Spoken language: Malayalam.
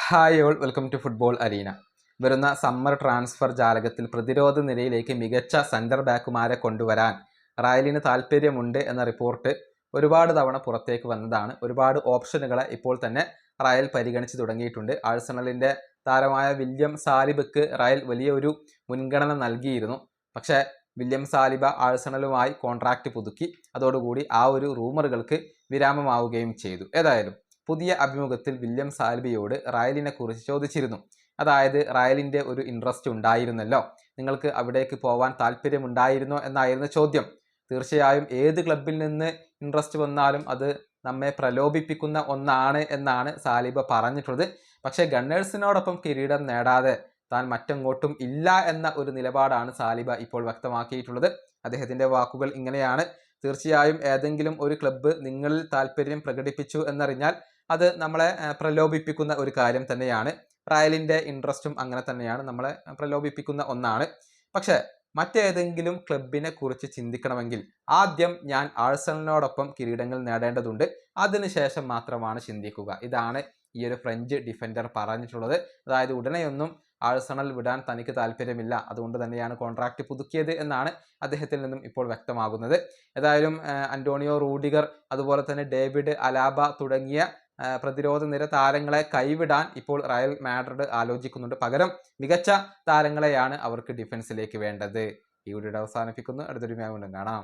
Hi all, welcome to football arena. വരുന്ന സമ്മർ ട്രാൻസ്ഫർ ജാലകത്തിൽ പ്രതിരോധ നിരയിലേക്ക് മികച്ച സെൻറ്റർ ബാക്കുമാരെ കൊണ്ടുവരാൻ റയലിന് താല്പര്യമുണ്ട് എന്ന റിപ്പോർട്ട് ഒരുപാട് തവണ പുറത്തേക്ക് വന്നതാണ്. ഒരുപാട് ഓപ്ഷനുകളെ ഇപ്പോൾ തന്നെ റയൽ പരിഗണിച്ച് തുടങ്ങിയിട്ടുണ്ട്. ആഴ്സണലിൻ്റെ താരമായ വില്യം സാലിബക്ക് റയൽ വലിയൊരു മുൻഗണന നൽകിയിരുന്നു. പക്ഷേ വില്യം സാലിബ ആഴ്സണലുമായി കോൺട്രാക്റ്റ് പുതുക്കി. അതോടുകൂടി ആ ഒരു റൂമറുകൾക്ക് വിരാമമാവുകയും ചെയ്തു. ഏതായാലും പുതിയ അഭിമുഖത്തിൽ വില്യം സാൽബിയോട് റയലിനെ കുറിച്ച് ചോദിച്ചിരുന്നു. അതായത് റയലിൻ്റെ ഒരു ഇൻട്രസ്റ്റ് ഉണ്ടായിരുന്നല്ലോ, നിങ്ങൾക്ക് അവിടേക്ക് പോവാൻ താല്പര്യമുണ്ടായിരുന്നോ എന്നായിരുന്നു ചോദ്യം. തീർച്ചയായും ഏത് ക്ലബിൽ നിന്ന് ഇൻട്രസ്റ്റ് വന്നാലും അത് നമ്മെ പ്രലോഭിപ്പിക്കുന്ന ഒന്നാണ് എന്നാണ് സാലിബ പറഞ്ഞിട്ടുള്ളത്. പക്ഷേ ഗണ്ണേഴ്സിനോടൊപ്പം കിരീടം നേടാതെ താൻ മറ്റെങ്ങോട്ടും ഇല്ല എന്ന ഒരു നിലപാടാണ് സാലിബ ഇപ്പോൾ വ്യക്തമാക്കിയിട്ടുള്ളത്. അദ്ദേഹത്തിൻ്റെ വാക്കുകൾ ഇങ്ങനെയാണ്: തീർച്ചയായും ഏതെങ്കിലും ഒരു ക്ലബ്ബ് നിങ്ങളിൽ താല്പര്യം പ്രകടിപ്പിച്ചു എന്നറിഞ്ഞാൽ അത് നമ്മളെ പ്രലോഭിപ്പിക്കുന്ന ഒരു കാര്യം തന്നെയാണ്. റയലിൻ്റെ ഇൻട്രസ്റ്റും അങ്ങനെ തന്നെയാണ്, നമ്മളെ പ്രലോഭിപ്പിക്കുന്ന ഒന്നാണ്. പക്ഷേ മറ്റേതെങ്കിലും ക്ലബിനെ കുറിച്ച് ചിന്തിക്കണമെങ്കിൽ ആദ്യം ഞാൻ ആഴ്സണലിനോടൊപ്പം കിരീടങ്ങൾ നേടേണ്ടതുണ്ട്, അതിനുശേഷം മാത്രമാണ് ചിന്തിക്കുക. ഇതാണ് ഈ ഒരു ഫ്രഞ്ച് ഡിഫൻഡർ പറഞ്ഞിട്ടുള്ളത്. അതായത് ഉടനെയൊന്നും ആഴ്സണൽ വിടാൻ തനിക്ക് താല്പര്യമില്ല, അതുകൊണ്ട് തന്നെയാണ് കോൺട്രാക്റ്റ് പുതുക്കിയത് എന്നാണ് അദ്ദേഹത്തിൽ നിന്നും ഇപ്പോൾ വ്യക്തമാകുന്നത്. ഏതായാലും അന്റോണിയോ റൂഡിഗർ, അതുപോലെ തന്നെ ഡേവിഡ് അലാബ തുടങ്ങിയ പ്രതിരോധ നിര താരങ്ങളെ കൈവിടാൻ ഇപ്പോൾ റയൽ മാഡ്രിഡ് ആലോചിക്കുന്നുണ്ട്. പകരം മികച്ച താരങ്ങളെയാണ് അവർക്ക് ഡിഫൻസിലേക്ക് വേണ്ടത്. ഈ വീഡിയോ അവസാനിപ്പിക്കുന്നു. അടുത്തൊരു വീണ്ടും കാണാം.